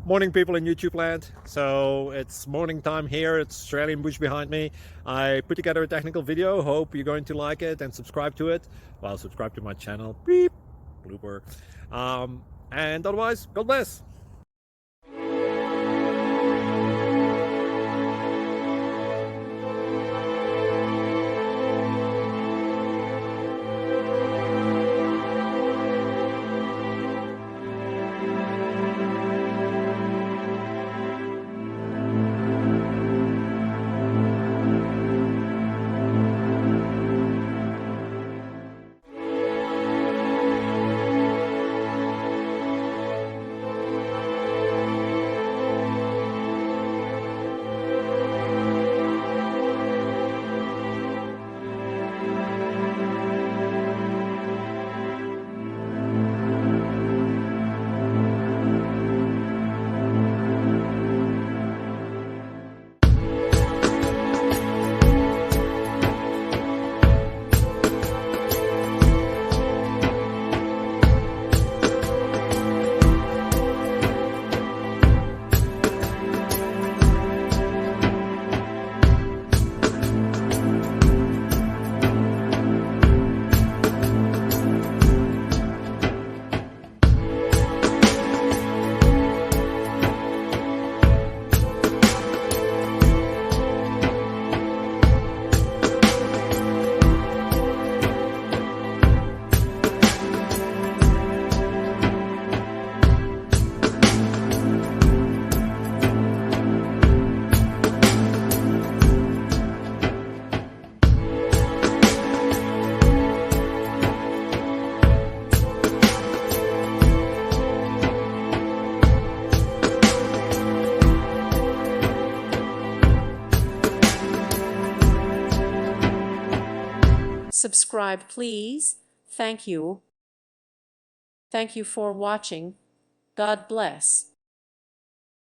Morning, people in YouTube land. So it's morning time here. It's Australian bush behind me. I put together a technical video. Hope you're going to like it and subscribe to it. Well, subscribe to my channel. Beep. Blooper. And otherwise, God bless. Subscribe, please. Thank you. Thank you for watching. God bless.